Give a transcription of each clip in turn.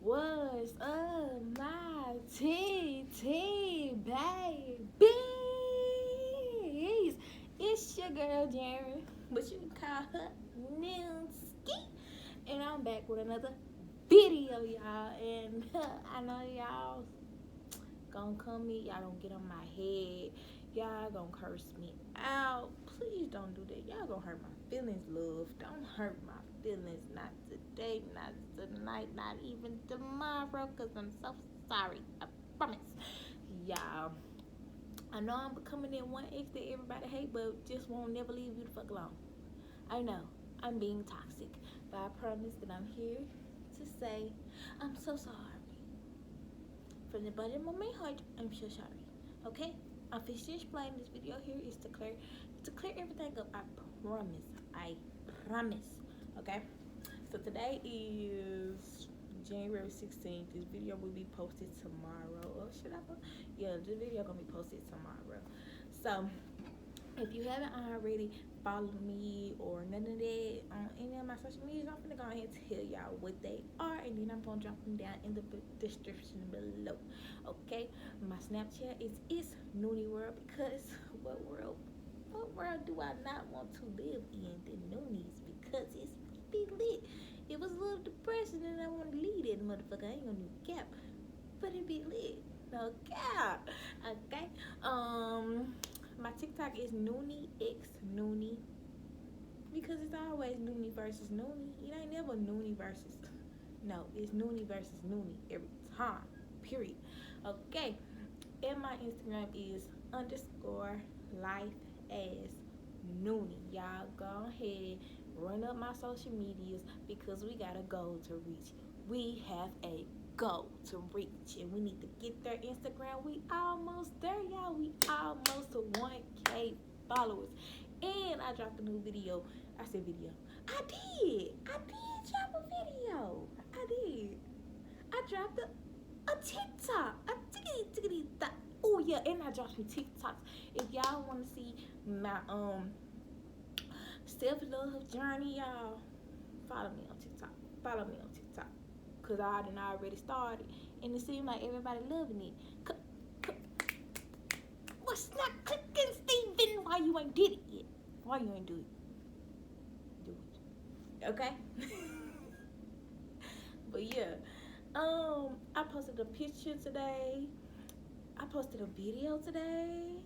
What's up, my TEETEE babies? It's your girl Jerry, but you can call her Nilski, and I'm back with another video, y'all. And I know y'all gonna come me, y'all don't get on my head, y'all gonna curse me out. Please don't do that. Y'all gonna hurt my feelings, love. Don't hurt my feelings, not today, not tonight, not even tomorrow, because I'm so sorry. I promise. Y'all, I know I'm becoming that one ex that everybody hate, but just won't never leave you the fuck alone. I know I'm being toxic, but I promise that I'm here to say I'm so sorry. From the bottom of my heart, I'm so sorry. Okay? I'm officially explaining this video here is to clear everything up. I promise. I promise. Okay? So today is January 16th. This video will be posted tomorrow. Or should I post? Yeah, this video gonna be posted tomorrow. So if you haven't already followed me or none of that on any of my social medias, I'm gonna go ahead and tell y'all what they are, and then I'm gonna drop them down in the description below. Okay, my Snapchat is It's Noonie World, because what world do I not want to live in? The Noonies, because it's be lit. It was a little depression and I want to leave it, motherfucker. I ain't gonna do cap, but it be lit. No cap. Okay. My TikTok is Noonie X Noonie, because it's always Noonie versus Noonie. It ain't never Noonie versus. No, it's Noonie versus Noonie every time. Period. Okay. And my Instagram is _ life as Noonie. Y'all go ahead, run up my social medias, because we got a goal to reach. We have a goal to reach, and we need to get there. Instagram, we almost there, y'all. We almost to 1K followers. And I dropped a new video. I said video. I did drop a video. I did. I dropped a TikTok. A tickety top. Oh yeah, and I dropped some TikToks. If y'all want to see my self-love journey, y'all, follow me on TikTok. Follow me on TikTok. Cause I done already started, and it seems like everybody loving it. What's not clicking, Steven? Why you ain't did it yet? Why you ain't do it? Do it. Okay? But yeah. I posted a picture today. I posted a video today.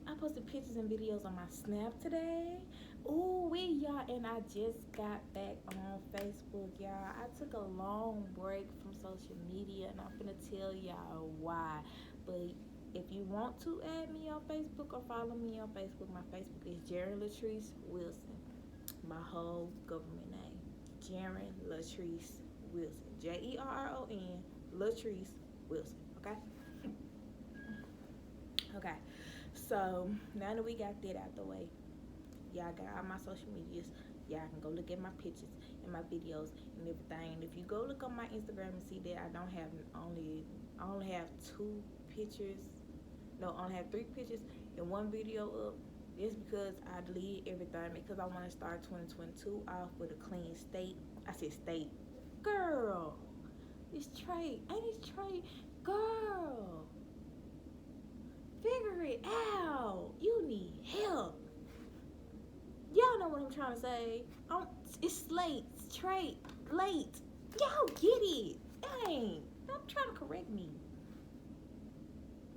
I posted pictures and videos on my Snap today. Ooh, y'all, and I just got back on Facebook, y'all. I took a long break from social media, and I'm gonna tell y'all why. But if you want to add me on Facebook or follow me on Facebook, my Facebook is Jaren Latrice Wilson. My whole government name, Jaren Latrice Wilson. JERRON Latrice Wilson. Okay. Okay. So now that we got that out the way, y'all got all my social medias. Y'all can go look at my pictures and my videos and everything. And if you go look on my Instagram and see that I only have 2 pictures. No, I only have 3 pictures and 1 video up. It's because I deleted everything, because I want to start 2022 off with a clean state. I said state. Girl, it's trade. Ain't it trade? Girl, figure it out. You need help. Y'all know what I'm trying to say. It's late, straight, late. Y'all get it. Dang. I'm trying to correct me.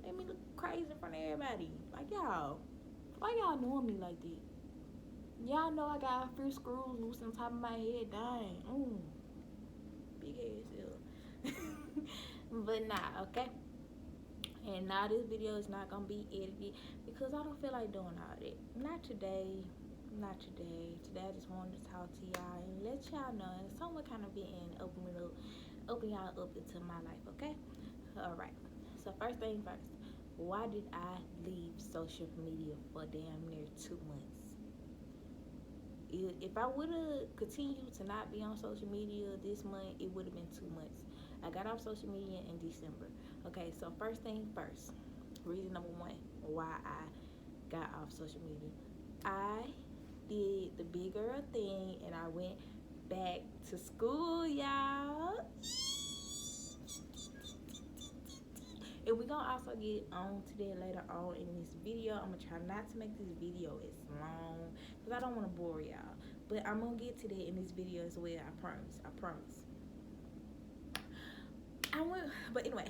Make me look crazy in front of everybody. Like, y'all. Why y'all knowing me like that? Y'all know I got a few screws loose on top of my head. Dang. Big ass hell. But nah, okay? And now this video is not gonna be edited, because I don't feel like doing all that. Not today. Today I just wanted to talk to y'all and let y'all know, and somewhat kind of open y'all up into my life, okay? Alright. So first thing first, why did I leave social media for damn near 2 months? If I would have continued to not be on social media this month, it would have been 2 months. I got off social media in December. Okay, so first thing first, reason number 1 why I got off social media. I did the big girl thing and I went back to school, y'all. And we're gonna also get on to that later on in this video. I'm gonna try not to make this video as long because I don't want to bore y'all. But I'm gonna get to that in this video as well. I promise. I promise. But anyway,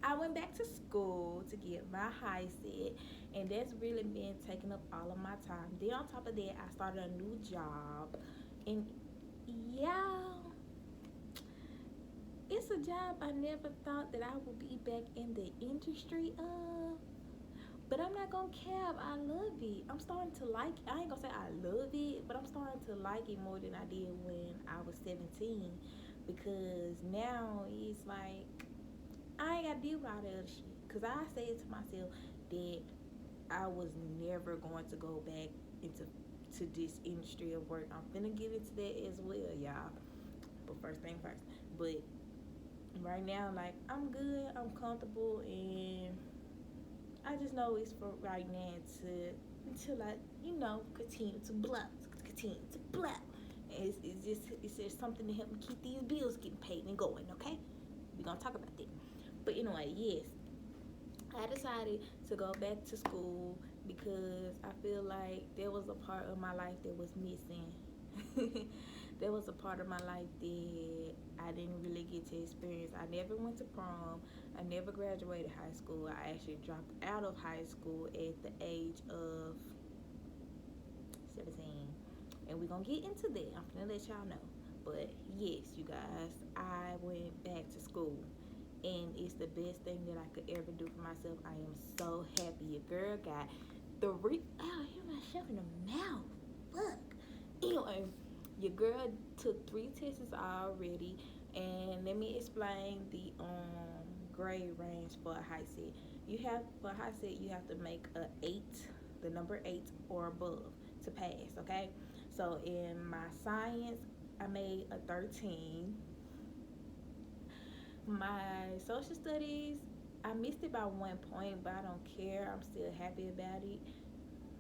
I went back to school to get my high set, and that's really been taking up all of my time. Then on top of that, I started a new job, and yeah, it's a job I never thought that I would be back in the industry of. But I'm not gonna cap, I love it. I'm starting to like it. I ain't gonna say I love it, but I'm starting to like it more than I did when I was 17. Because now it's like I ain't gotta deal with all the other shit. Cause I said to myself that I was never going to go back into this industry of work. I'm finna get into that as well, y'all. But first thing first. But right now, like, I'm good, I'm comfortable, and I just know it's for right now until I, continue to bluff, continue to bluff. It's just something to help me keep these bills getting paid and going. Okay, we're gonna talk about that. But anyway, yes, I decided to go back to school because I feel like there was a part of my life that was missing. There was a part of my life that I didn't really get to experience. I never went to prom. I never graduated high school. I actually dropped out of high school at the age of 17. And we're going to get into that. I'm going to let y'all know. But yes, you guys, I went back to school. And it's the best thing that I could ever do for myself. I am so happy. Your girl got hear myself in the mouth. Fuck. Anyway, your girl took 3 tests already, and let me explain the grade range for a high set. For a high set, you have to make the number 8 or above to pass. Okay, so in my science, I made a 13. My social studies, I missed it by 1 point, but I don't care. I'm still happy about it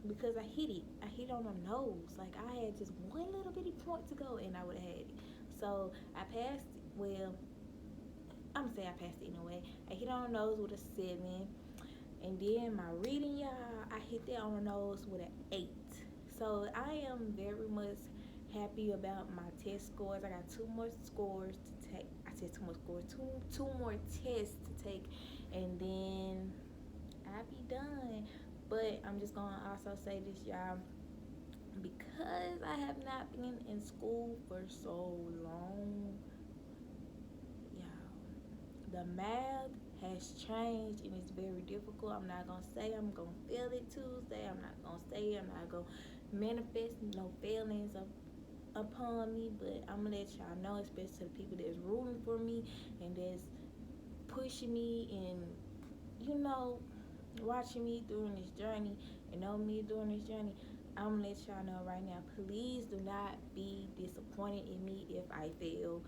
because I hit it. I hit it on the nose. Like, I had just one little bitty point to go and I would have had it. So I passed it. Well, I'm gonna say I passed it in a way. I hit it on the nose with a 7. And then my reading, y'all, I hit that on the nose with an 8. So I am very much happy about my test scores. I got 2 more scores to take. I said 2 more scores. Two more tests to take, and then I'll be done. But I'm just gonna also say this, y'all, because I have not been in school for so long, y'all, the math has changed and it's very difficult. I'm not gonna say I'm gonna fail it Tuesday. I'm not gonna manifest no failings upon me, but I'm gonna let y'all know, especially to the people that's rooting for me and that's pushing me and watching me during this journey and know me during this journey. I'm gonna let y'all know right now, please do not be disappointed in me if I fail.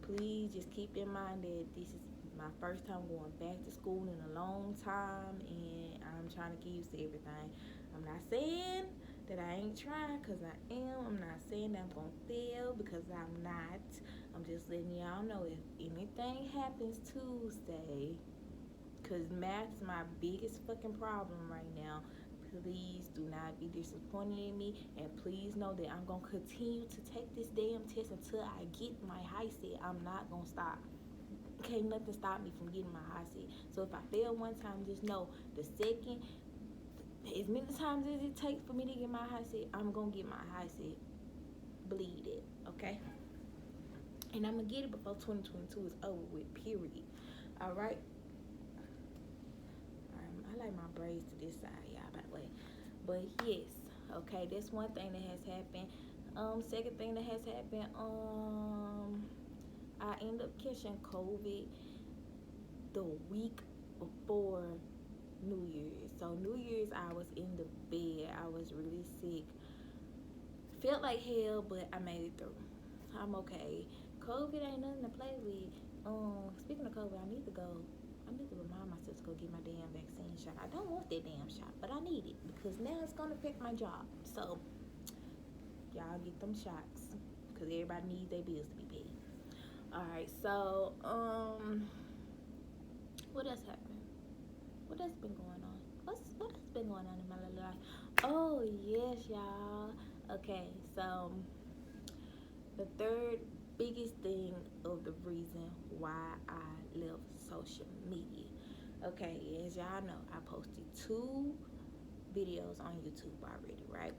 Please just keep in mind that this is my first time going back to school in a long time, and I'm trying to get used to everything. I'm not saying that I ain't trying, because I am. I'm not saying that I'm going to fail, because I'm not. I'm just letting y'all know if anything happens Tuesday, because math is my biggest fucking problem right now. Please do not be disappointed in me, and please know that I'm going to continue to take this damn test until I get my high set. I'm not going to stop. Can't nothing stop me from getting my high set. So if I fail one time, just know the second, as many times as it takes for me to get my high set, I'm going to get my high set. Believe it, okay? And I'm going to get it before 2022 is over with, period. All right? I like my braids to this side, y'all, by the way. But yes, okay, that's one thing that has happened. Second thing that has happened, I ended up catching COVID the week before New Year's. So New Year's, I was in the bed. I was really sick. Felt like hell, but I made it through. I'm okay. COVID ain't nothing to play with. Speaking of COVID, I need to remind myself to go get my damn vaccine shot. I don't want that damn shot, but I need it because now it's gonna affect my job. So y'all get them shots because everybody needs their bills to be paid. All right, so what else happened? what has been going on? What has been going on in my little life? Oh yes, y'all. Okay, so the third biggest thing of the reason why I left social media. Okay, as y'all know, I posted 2 videos on YouTube already, right?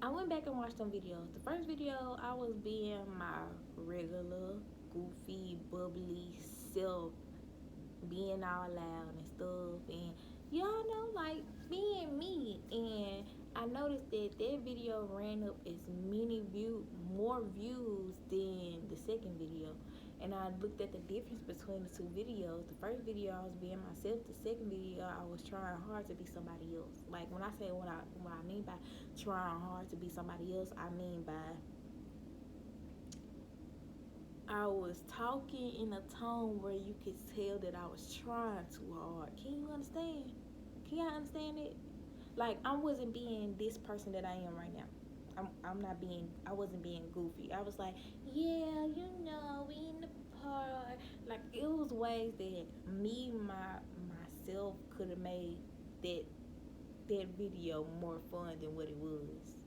I went back and watched some videos. The first video, I was being my regular, goofy, bubbly self, being all loud and stuff, and y'all know, like, being me. And I noticed that that video ran up as more views than the second video. And I looked at the difference between the 2 videos. The first video, I was being myself. The second video, I was trying hard to be somebody else. Like, when I say what I mean by trying hard to be somebody else, I mean by I was talking in a tone where you could tell that I was trying too hard. Can you understand? Can y'all understand it? Like, I wasn't being this person that I am right now. I wasn't being goofy. I was like, yeah, we in the park. Like, it was ways that myself could have made that video more fun than what it was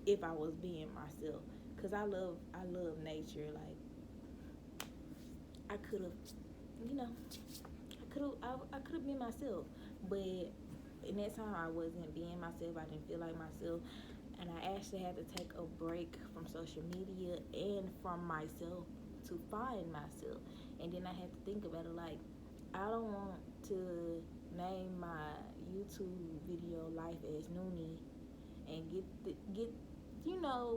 if I was being myself. Cause I love nature. Like, I could have, I could have been myself, but in that time I wasn't being myself. I didn't feel like myself, and I actually had to take a break from social media and from myself to find myself. And then I had to think about it. Like, I don't want to name my YouTube video "Life as Noonie" and get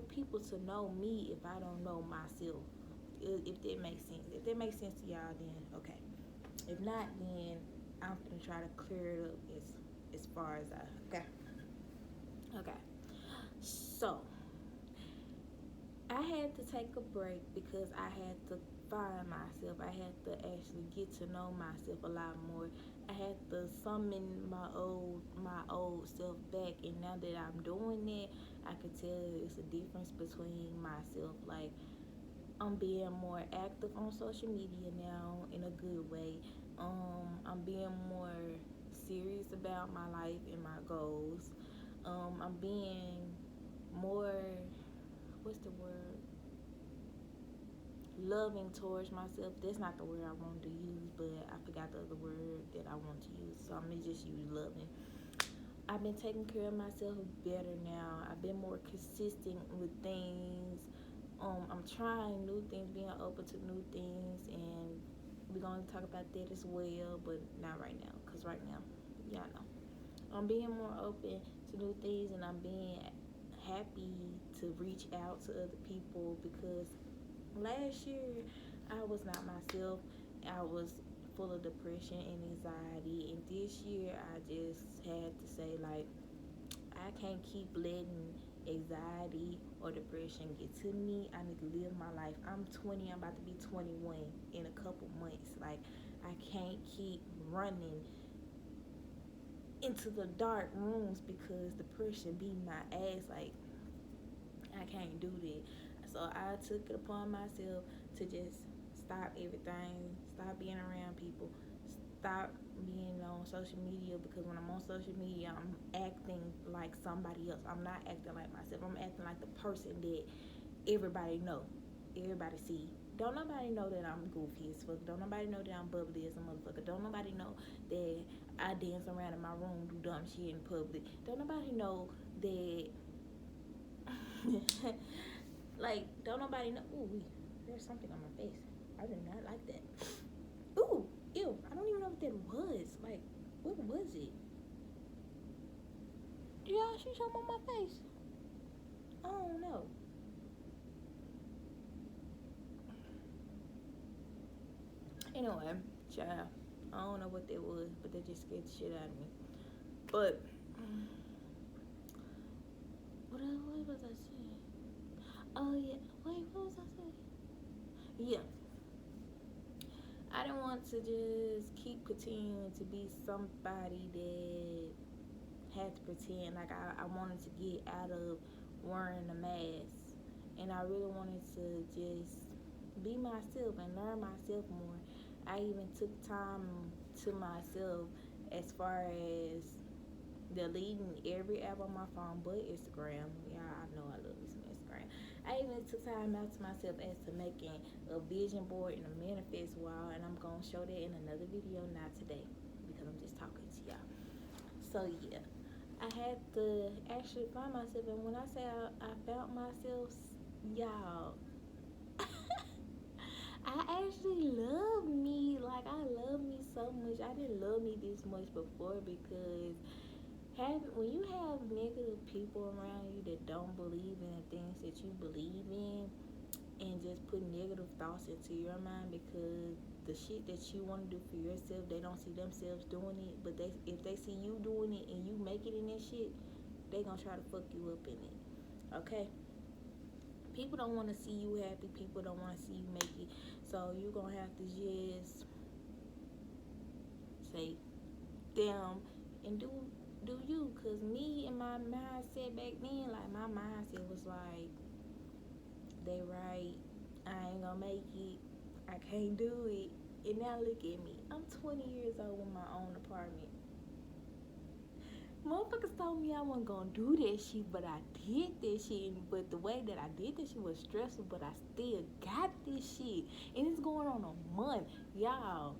people to know me if I don't know myself. If that makes sense. If that makes sense to y'all, then okay. If not, then I'm gonna try to clear it up as far as okay. So I had to take a break because I had to find myself. I had to actually get to know myself a lot more. I had to summon my old self back, and now that I'm doing that, I can tell it's a difference between myself. Like, I'm being more active on social media now in a good way. I'm being more serious about my life and my goals. I'm being more, what's the word? Loving towards myself. That's not the word I wanted to use, but I forgot the other word that I want to use, so I'm gonna just use loving. I've been taking care of myself better now. I've been more consistent with things. I'm trying new things, being open to new things, and we're going to talk about that as well, but not right now, because right now, y'all know. I'm being more open to new things, and I'm being happy to reach out to other people, because last year, I was not myself. I was full of depression and anxiety, and this year, I just had to say, like, I can't keep letting anxiety or depression get to me. I need to live my life. I'm 20. I'm about to be 21 in a couple months. Like, I can't keep running into the dark rooms because depression beat my ass. Like, I can't do that. So I took it upon myself to just stop everything, stop being around people, stop being on social media, because when I'm on social media, I'm acting like somebody else. I'm not acting like myself. I'm acting like the person that everybody know, everybody see. Don't nobody know that I'm goofy as fuck. Don't nobody know that I'm bubbly as a motherfucker. Don't nobody know that I dance around in my room, do dumb shit in public. Don't nobody know that like, don't nobody know. Ooh, there's something on my face. I did not like that. Ooh, ew, I don't even know what that was. Like, what was it? Y'all see something on my face? I don't know. Anyway, child, I don't know what that was, but that just scared the shit out of me. But, what was I saying? Oh, yeah. Wait, what was I saying? Yeah. I didn't want to just keep continuing to be somebody that had to pretend. Like, I wanted to get out of wearing a mask, and I really wanted to just be myself and learn myself more. I even took time to myself as far as deleting every app on my phone but Instagram. Yeah, I know I love me some Instagram. I even took time out to myself as to making a vision board and a manifest wall, and I'm gonna show that in another video, not today, because I'm just talking to y'all. So yeah, I had to actually find myself, and when I say I found myself, y'all, I actually love me. Like, I love me so much. I didn't love me this much before, because when you have negative people around you that don't believe in the things that you believe in, and just put negative thoughts into your mind, because the shit that you want to do for yourself, they don't see themselves doing it, but if they see you doing it and you make it in that shit, they gonna try to fuck you up in it. Okay, people don't want to see you happy, people don't want to see you make it, so you gonna have to just say them and do you. Because me and my mindset back then, like, my mindset was like, they right, I ain't gonna make it, I can't do it. And now look at me, I'm 20 years old with my own apartment. Motherfuckers told me I wasn't gonna do that shit, but I did that shit. But the way that I did that shit was stressful, but I still got this shit. And it's going on a month. Y'all,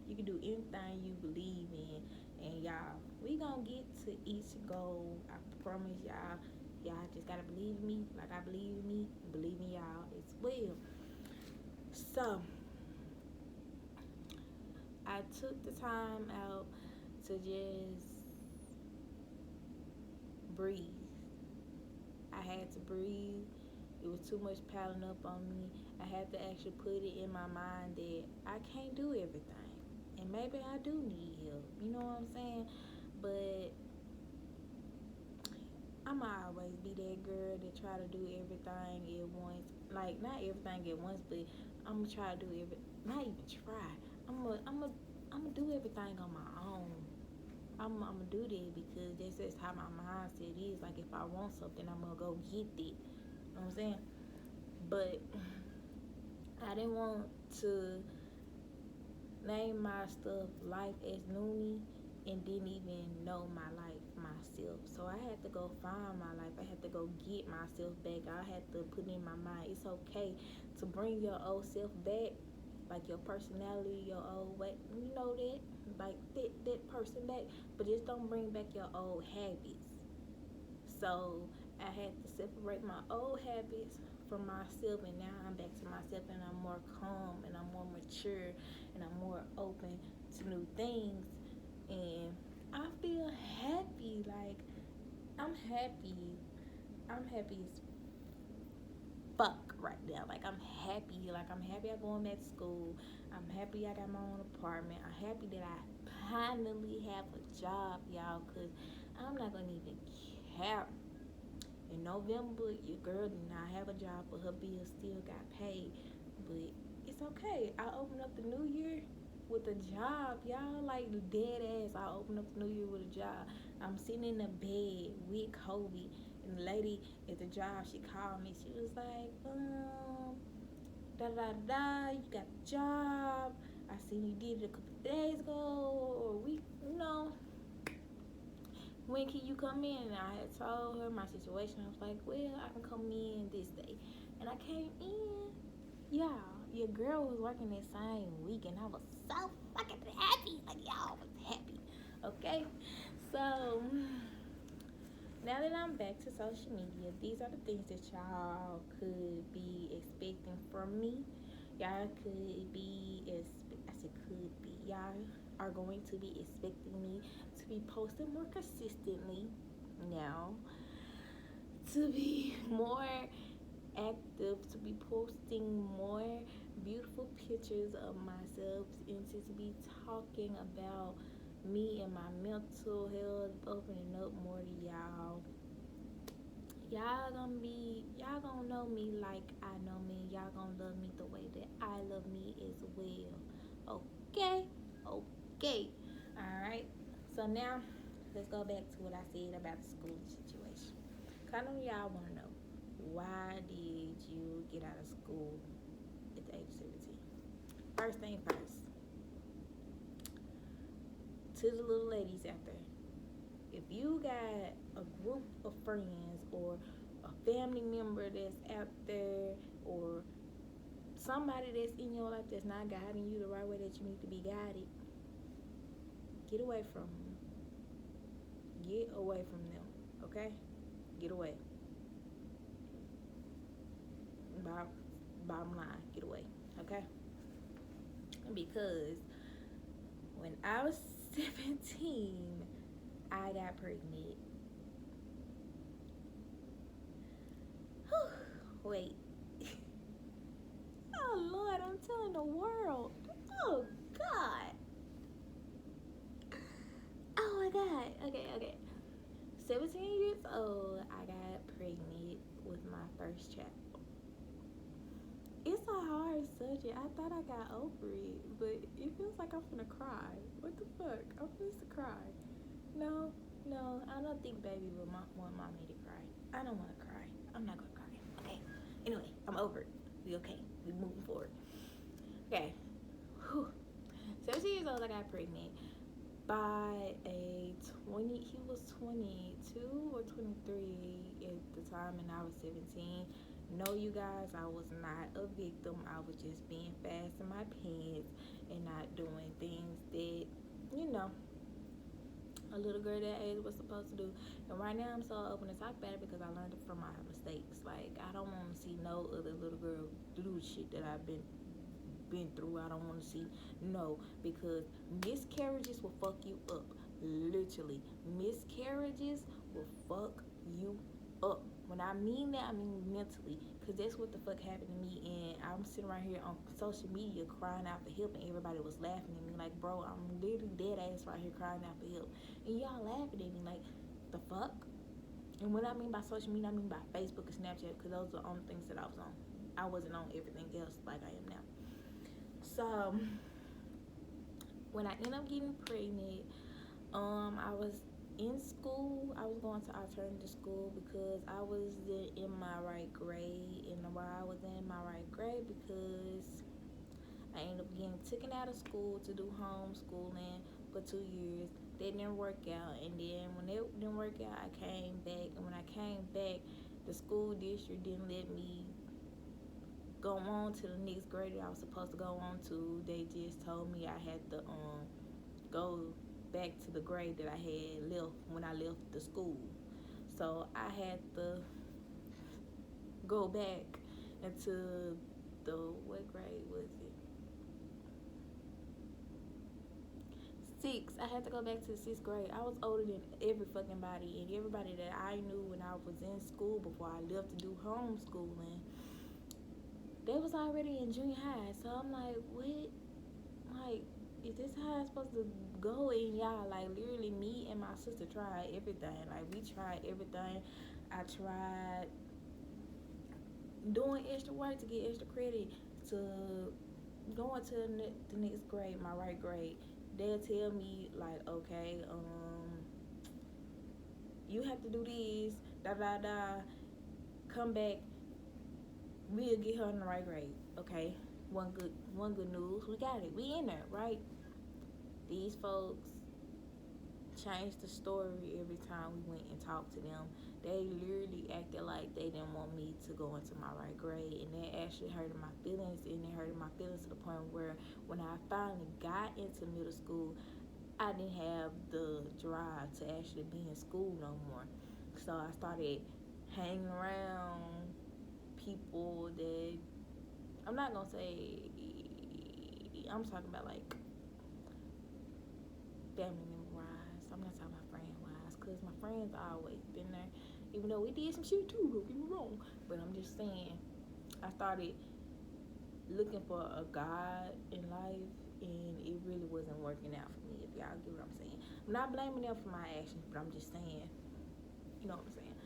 you can do anything you believe in. And y'all, we gonna get to each goal. I promise y'all. Y'all just gotta believe in me like I believe in me. Believe in y'all as well. So, I took the time out to just breathe. I had to breathe. It was too much piling up on me. I had to actually put it in my mind that I can't do everything. And maybe I do need help. You know what I'm saying? But I'ma always be that girl that try to do everything at once. Like, not everything at once, but I'ma try to do not even try. I'ma do everything on my own. I'ma do that because that's just how my mindset is. Like, if I want something, I'm gonna go get it. You know what I'm saying? But I didn't want to name my stuff Life as Noonie and didn't even know my life myself. So I had to go find my life. I had to go get myself back. I had to put in my mind, it's okay to bring your old self back, like your personality, your old way, you know, that, like, that person back, but just don't bring back your old habits. So I had to separate my old habits from myself, and now I'm back to myself, and I'm more calm, and I'm more mature, and I'm more open to new things, and I feel happy. Like, I'm happy. I'm happy as fuck right now. Like, I'm happy. Like, I'm happy I'm going back to school. I'm happy I got my own apartment. I'm happy that I finally have a job, y'all, because I'm not gonna even care. In November, your girl did not have a job, but her bills still got paid. But it's okay. I opened up the new year with a job, y'all. Like, dead ass. I opened up the new year with a job. I'm sitting in the bed with Kobe, and the lady at the job, she called me. She was like, da da da, you got a job. I seen you did it a couple days ago, or a week, you know. When can you come in? And I had told her my situation. I was like, well, I can come in this day. And I came in. Y'all, your girl was working that same week, and I was so fucking happy. Like, y'all was happy. Okay? So, now that I'm back to social media, these are the things that y'all could be expecting from me. Y'all could be, I said could be, y'all are going to be expecting me to be posting more consistently now, to be more active, to be posting more beautiful pictures of myself, and to be talking about me and my mental health, opening up more to y'all. Y'all gonna know me like I know me. Y'all gonna love me the way that I love me as well. Okay? Okay. Alright. So now, let's go back to what I said about the school situation. I know y'all wanna know, why did you get out of school at the age of 17? First thing first, to the little ladies out there, if you got a group of friends or a family member that's out there or somebody that's in your life that's not guiding you the right way that you need to be guided, get away from them. Get away from them, okay? Get away. Bottom line, get away, okay? Because when I was 17, I got pregnant. Wait. Oh, Lord, I'm telling the world. Oh, God. Oh, my God. Okay. 17 years old, I got pregnant with my first child. It's a hard subject. I thought I got over it, but it feels like I'm finna cry. What the fuck? I'm supposed to cry. No, I don't think baby would want mommy to cry. I don't want to cry. I'm not gonna cry. Okay. Anyway, I'm over it. We okay. We moving forward. Okay. Whew. 17 years old, I got pregnant by a 20. He was 22 or 23 at the time, and I was 17. No, you guys, I was not a victim. I was just being fast in my pants and not doing things that, a little girl that age was supposed to do. And right now I'm so open to talk about it because I learned it from my mistakes. Like, I don't want to see no other little girl do the shit that I've been through. I don't want to see because miscarriages will fuck you up. Literally, miscarriages will fuck you up. When I mean that, I mean mentally, because that's what the fuck happened to me. And I'm sitting right here on social media crying out for help, and everybody was laughing at me like, bro, I'm literally dead ass right here crying out for help, and y'all laughing at me like, the fuck. And what I mean by social media, I mean by Facebook and Snapchat, because those are the only things that I was on. I wasn't on everything else like I am now. So when I ended up getting pregnant, I was in school. I was going to alternative school because I was in my right grade. And why I was in my right grade, because I ended up getting taken out of school to do homeschooling for 2 years. That didn't work out. And then when it didn't work out, I came back. And when I came back, the school district didn't let me go on to the next grade that I was supposed to go on to. They just told me I had to go back to the grade that I had left when I left the school. So I had to go back into the, what grade was it? 6. I had to go back to the 6th grade. I was older than every fucking body, and everybody that I knew when I was in school before I left to do homeschooling, they was already in junior high. So I'm like, what? Like, is this how it's supposed to go? And y'all, like, literally me and my sister tried everything. Like, we tried everything. I tried doing extra work to get extra credit, to going to the next grade, my right grade. They'll tell me, like, okay, you have to do this, come back, we'll get her in the right grade. Okay, one good news, we got it, we in there, right? These folks changed the story every time we went and talked to them. They literally acted like they didn't want me to go into my right grade, and that actually hurted my feelings. And it hurted my feelings to the point where when I finally got into middle school, I didn't have the drive to actually be in school no more. So I started hanging around people that, I'm not gonna say, I'm talking about like family member wise. I'm not talking about friend wise, because my friends always been there, even though we did some shit too, don't get me wrong. But I'm just saying, I started looking for a God in life, and it really wasn't working out for me, if y'all get what I'm saying. I'm not blaming them for my actions, but I'm just saying, you know what I'm saying.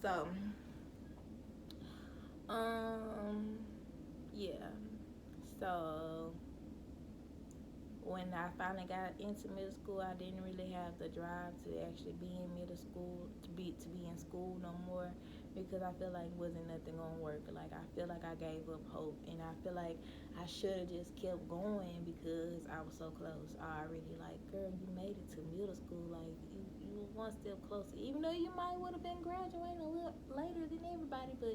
So yeah. So when I finally got into middle school, I didn't really have the drive to actually be in middle school, to be in school no more, because I feel like wasn't nothing gonna work. Like I feel like I gave up hope, and I feel like I should have just kept going because I was so close. I already like, girl, you made it to middle school. Like you were one step closer, even though you might would have been graduating a little later than everybody, but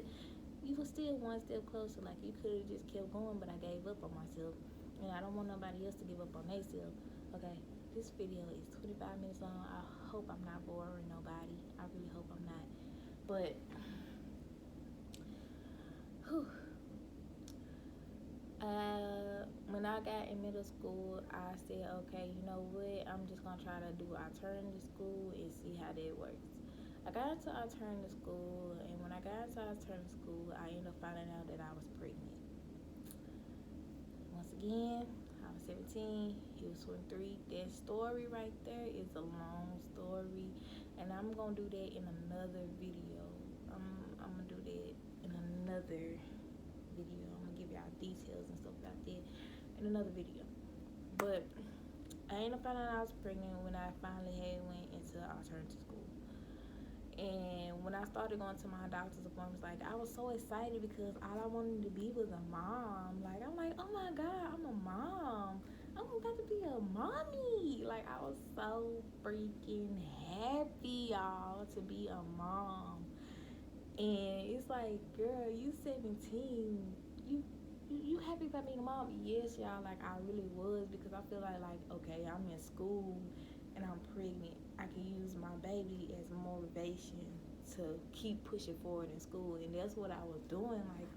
you were still one step closer. Like you could have just kept going, but I gave up on myself, and I don't want nobody else to give up on themselves. Okay, this video is 25 minutes long. I hope I'm not boring nobody. I really hope I'm not. But whew, when I got in middle school, I said, okay, you know what? I'm just gonna try to do alternative school and see how that works. I got into alternative school, and when I got into alternative school, I ended up finding out that I was pregnant. Once again, I was 17, he was 23. That story right there is a long story, and I'm gonna do that in another video. I'm gonna do that in another video. I'm gonna give y'all details and stuff like that in another video. But I ended up finding out I was pregnant when I finally had went into alternative school. And when I started going to my doctor's appointments, like I was so excited because all I wanted to be was a mom. Like I'm like, oh my God, I'm a mom. I'm about to be a mommy. Like I was so freaking happy, y'all, to be a mom. And it's like, girl, you 17. You happy about being a mom? Yes, y'all. Like I really was, because I feel like okay, I'm in school and I'm pregnant. I can use my baby as motivation to keep pushing forward in school, and that's what I was doing. Like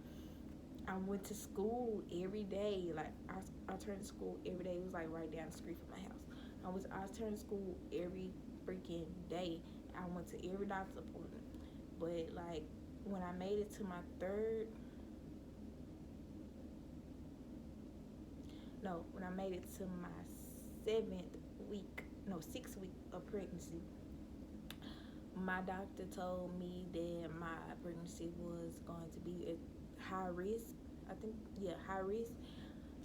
I went to school every day. Like I turned to school every day. It was like right down the street from my house. I was turning to school every freaking day. I went to every doctor's appointment. But like when I made it to my when I made it to my 6th week of pregnancy, my doctor told me that my pregnancy was going to be at high risk. I think, yeah, high risk.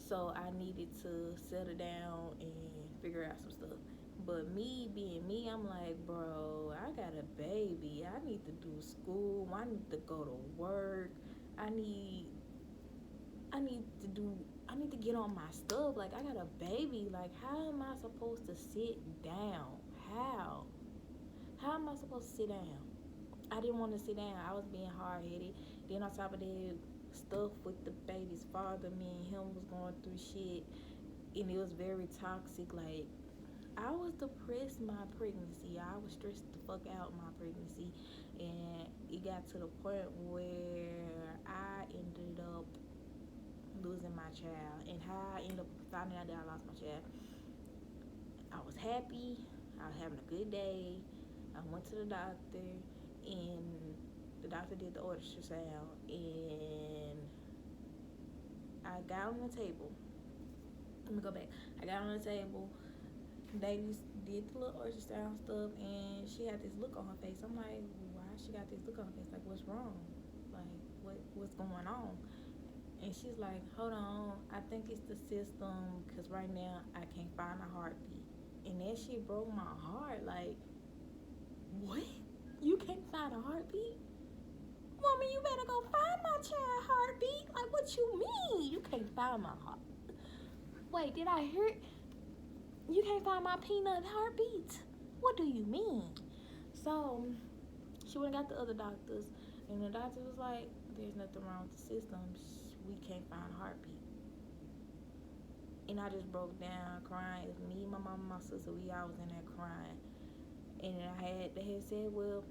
So I needed to settle down and figure out some stuff. But me being me, I'm like, bro, I got a baby. I need to do school. I need to go to work. I need to get on my stuff. Like I got a baby. Like how am I supposed to sit down? How am I supposed to sit down? I didn't want to sit down. I was being hard-headed. Then on top of that, stuff with the baby's father, me and him was going through shit, and it was very toxic. Like I was depressed my pregnancy. I was stressed the fuck out my pregnancy, and it got to the point where I ended up losing my child. And how I ended up finding out that I lost my child, I was happy. I was having a good day. I went to the doctor, and the doctor did the ultrasound, and I got on the table. Let me go back. I got on the table. They did the little ultrasound stuff, and she had this look on her face. I'm like, why she got this look on her face? Like, what's wrong? Like, what's going on? And she's like, hold on, I think it's the system, because right now I can't find a heartbeat. And that shit broke my heart. Like, what? You can't find a heartbeat? Woman, you better go find my child heartbeat. Like, what you mean? You can't find my heart. Wait, did I hear? You can't find my peanut heartbeat? What do you mean? So, she went and got the other doctors, and the doctor was like, there's nothing wrong with the system. We can't find a heartbeat. And I just broke down crying. It was me, my mom, and my sister. We all was in there crying. And they had said, well,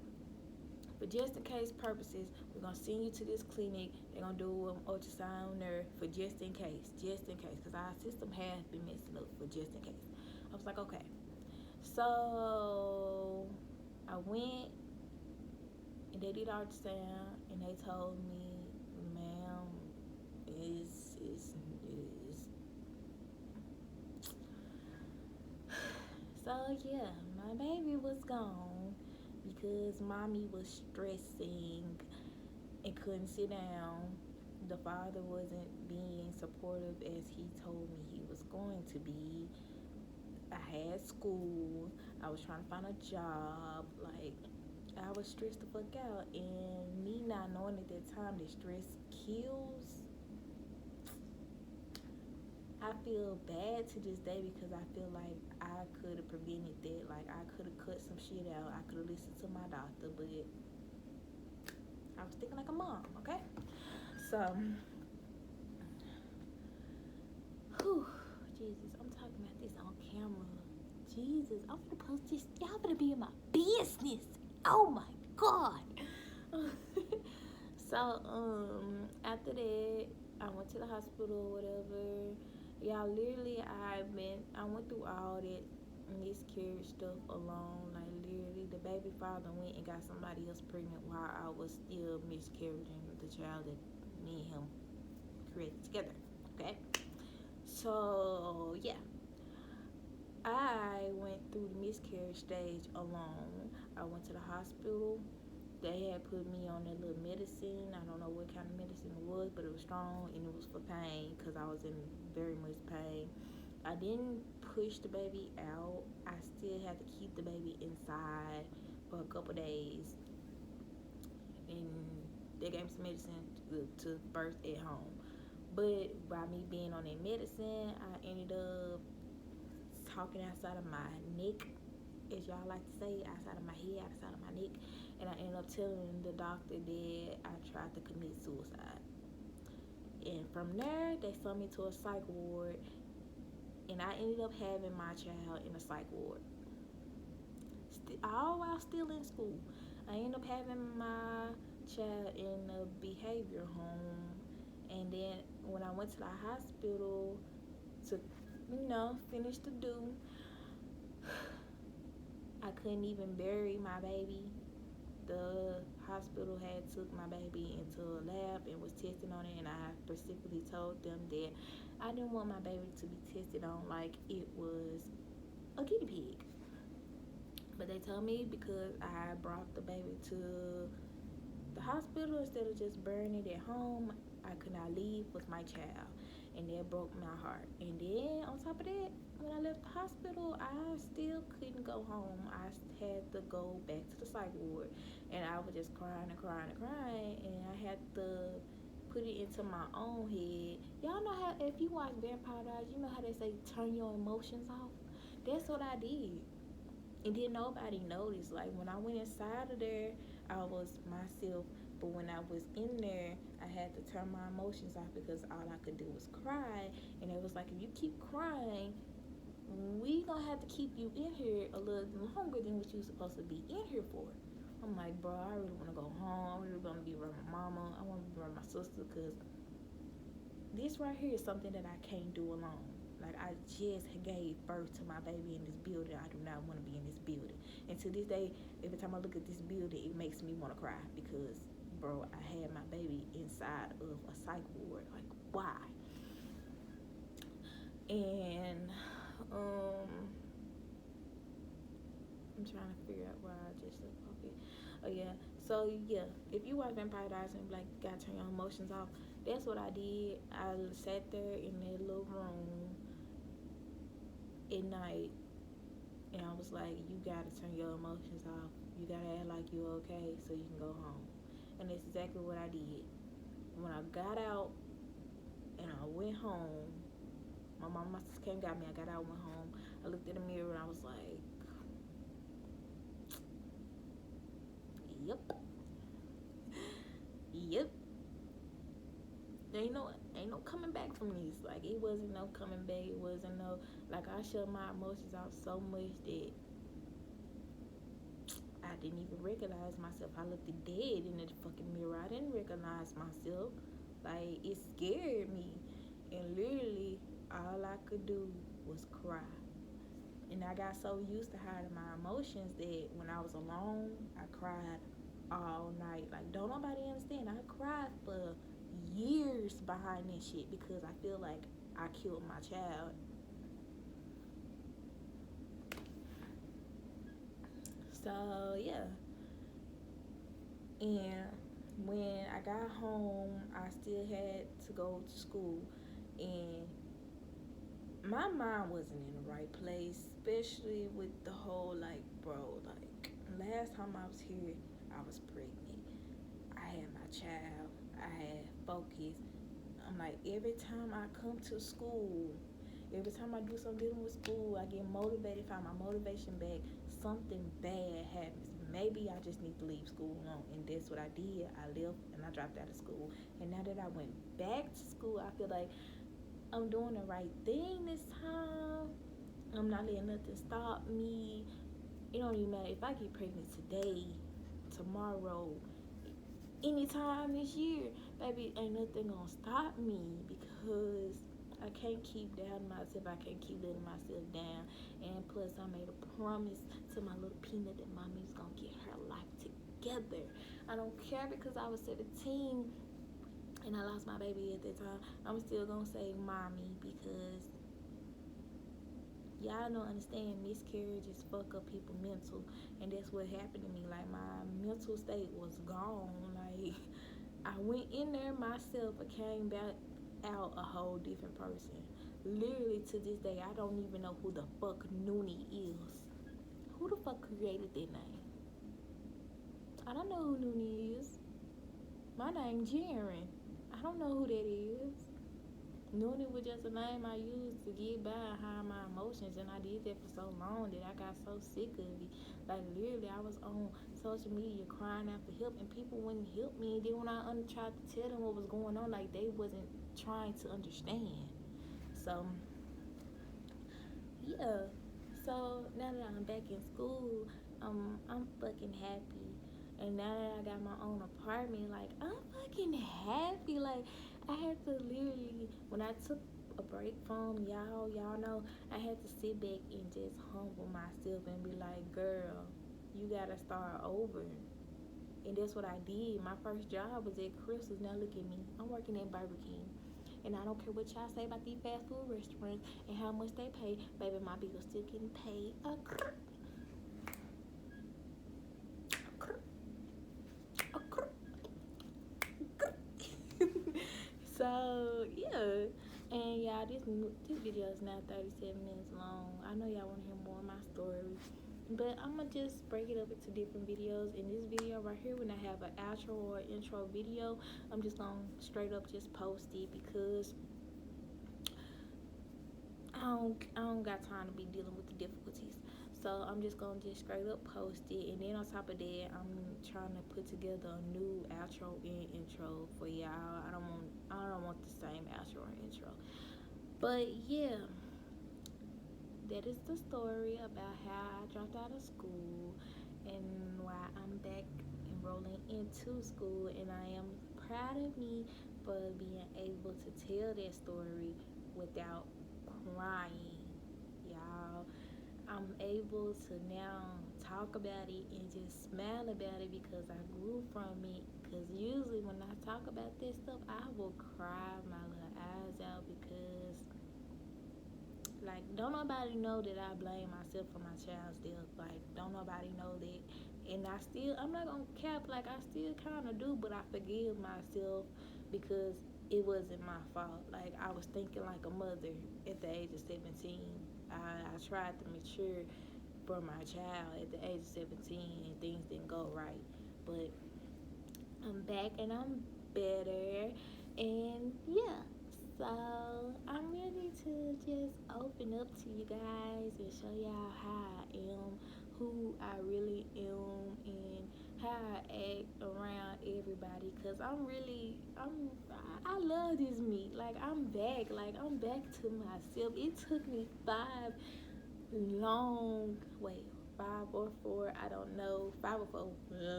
for just in case purposes, we're going to send you to this clinic. They're going to do an ultrasound on there for just in case. Because our system has been messing up for just in case. I was like, okay. So I went, and they did ultrasound, and they told me, ma'am, is so yeah, my baby was gone because mommy was stressing and couldn't sit down. The father wasn't being supportive as he told me he was going to be. I had school. I was trying to find a job. Like, I was stressed the fuck out, and me not knowing at that time that stress kills. I feel bad to this day because I feel like I could have prevented that. Like, I could have cut some shit out. I could have listened to my doctor, but I was thinking like a mom, okay? So, whew, Jesus, I'm talking about this on camera. Jesus, I'm gonna post this. Y'all better be in my business. Oh my God. So, after that, I went to the hospital, whatever. Y'all, literally, I went through all that miscarriage stuff alone. Like, literally, the baby father went and got somebody else pregnant while I was still miscarrying the child that me and him created together. Okay? So, yeah. I went through the miscarriage stage alone. I went to the hospital. They had put me on that little medicine. I don't know what kind of medicine it was, but it was strong and it was for pain because I was in very much pain. I didn't push the baby out. I still had to keep the baby inside for a couple days. And they gave me some medicine to birth at home. But by me being on that medicine, I ended up talking outside of my neck, as y'all like to say, outside of my head, outside of my neck. And I ended up telling the doctor that I tried to commit suicide. And from there, they sent me to a psych ward, and I ended up having my child in a psych ward. All while still in school, I ended up having my child in a behavior home. And then when I went to the hospital to, finish the do, I couldn't even bury my baby. The hospital had took my baby into a lab and was testing on it, and I specifically told them that I didn't want my baby to be tested on like it was a guinea pig. But they told me because I brought the baby to the hospital instead of just burying it at home, I could not leave with my child, and that broke my heart. And then on top of that, when I left the hospital, I still couldn't go home. I had to go back to the psych ward, and I was just crying and crying and crying, and I had to put it into my own head. Y'all know how, if you watch Vampire Diaries, you know how they say turn your emotions off? That's what I did. And then nobody noticed. Like, when I went inside of there, I was myself. But when I was in there, I had to turn my emotions off because all I could do was cry. And it was like, if you keep crying, we gonna have to keep you in here a little longer than what you supposed to be in here for. I'm like, bro, I really want to go home. I really want to be around my mama. I want to be around my sister, because this right here is something that I can't do alone. Like, I just gave birth to my baby in this building. I do not want to be in this building. And to this day, every time I look at this building, it makes me want to cry because, bro, I had my baby inside of a psych ward. Like, why? And I'm trying to figure out why I just said okay. Oh yeah. So yeah, if you watch Vampire Diaries and like gotta turn your emotions off, that's what I did. I sat there in that little room at night, and I was like, you gotta turn your emotions off. You gotta act like you're okay so you can go home. And that's exactly what I did. When I got out and I went home, my mom and my sister came and got me. I got out and went home. I looked in the mirror and I was like, yep. Yep. Ain't no coming back from this. Like, it wasn't no coming back. It wasn't no, like, I shut my emotions out so much that I didn't even recognize myself. I looked dead in the fucking mirror. I didn't recognize myself. Like, it scared me. And literally, all I could do was cry. And I got so used to hiding my emotions that when I was alone, I cried all night. Like, don't nobody understand. I cried for years behind this shit because I feel like I killed my child. So yeah. And when I got home, I still had to go to school, and my mind wasn't in the right place, especially with the whole, like, bro, like, last time I was here, I was pregnant. I had my child. I had focus. I'm like, every time I come to school, every time I do something dealing with school, I get motivated, find my motivation back, something bad happens. Maybe I just need to leave school alone. And that's what I did. I left and I dropped out of school. And now that I went back to school, I feel like I'm doing the right thing this time. I'm not letting nothing stop me. It don't even matter if I get pregnant today, tomorrow, anytime this year, baby, ain't nothing gonna stop me because I can't keep doubting myself. I can't keep letting myself down. And plus, I made a promise to my little peanut that mommy's gonna get her life together. I don't care because I was 17 and I lost my baby at that time. I'm still gonna say mommy because y'all don't understand, miscarriages fuck up people mental, and that's what happened to me. Like, my mental state was gone. Like, I went in there myself, I came back out a whole different person. Literally to this day, I don't even know who the fuck Noonie is. Who the fuck created that name? I don't know who Noonie is. My name's Jaren. I don't know who that is. Noonie was just a name I used to get by and hide my emotions, and I did that for so long that I got so sick of it. Like, literally, I was on social media crying out for help, and people wouldn't help me. And then when I tried to tell them what was going on, like, they wasn't trying to understand. So, yeah. So now that I'm back in school, I'm fucking happy. And now that I got my own apartment, like, I'm fucking happy. Like, I had to literally, when I took a break from y'all know, I had to sit back and just humble myself and be like, girl, you gotta start over. And that's what I did. My first job was at Crystal's. Now look at me. I'm working at Burger King. And I don't care what y'all say about these fast food restaurants and how much they pay. Baby, my bills still getting paid. So, yeah. And y'all, this video is now 37 minutes long. I know y'all want to hear more of my story. But I'm going to just break it up into different videos. In this video right here, when I have an outro or intro video, I'm just going to straight up just post it because I don't got time to be dealing with the difficulties. So I'm just gonna just straight up post it, and then on top of that, I'm trying to put together a new outro and intro for y'all. I don't want the same outro and intro. But yeah, that is the story about how I dropped out of school and why I'm back enrolling into school, and I am proud of me for being able to tell that story without crying, y'all. I'm able to now talk about it and just smile about it because I grew from it. Because usually when I talk about this stuff, I will cry my little eyes out because, like, don't nobody know that I blame myself for my child's death. Like, don't nobody know that. And I'm not gonna cap, like, I still kind of do, but I forgive myself because it wasn't my fault. Like, I was thinking like a mother at the age of 17. I tried to mature for my child at the age of 17 and things didn't go right. But I'm back and I'm better. And yeah, so I'm ready to just open up to you guys and show y'all how I am, who I really am, and how I act around everybody. Cause I love this meat. Like, I'm back to myself. It took me long, wait, 5 or 4, I don't know, 5 or 4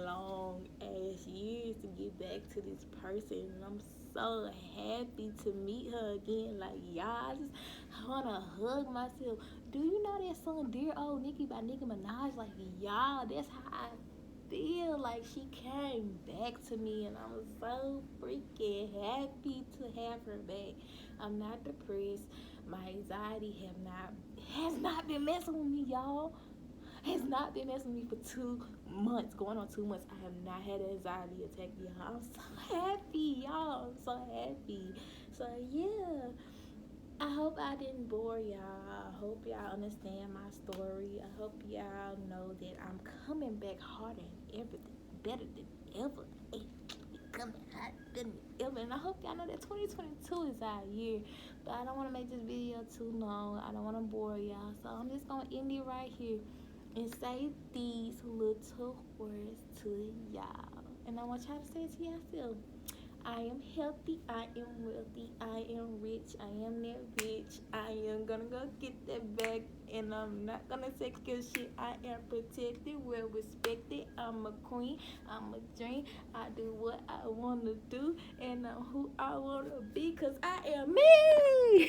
long ass years to get back to this person. And I'm so happy to meet her again. Like, y'all, I just want to hug myself. Do you know that song, Dear Old Nikki by Nicki Minaj? Like, y'all, that's how I feel. Like, she came back to me, and I'm so freaking happy to have her back. I'm not depressed. My anxiety has not been messing with me, y'all. Has not been messing with me for 2 months, going on 2 months. I have not had an anxiety attack, y'all. I'm so happy, y'all. I'm so happy. So yeah, I hope I didn't bore y'all. I hope y'all understand my story. I hope y'all know that I'm coming back harder than everything. better than ever. Hey, we coming hot than ever. And I hope y'all know that 2022 is our year. But I don't want to make this video too long. I don't want to bore y'all. So I'm just going to end it right here and say these little words to y'all. And I want y'all to say it to yourself. I am healthy, I am wealthy, I am rich, I am that bitch. I am gonna go get that bag, and I'm not gonna take your shit. I am protected, well respected. I'm a queen, I'm a dream. I do what I wanna do, and I'm who I wanna be, cause I am me.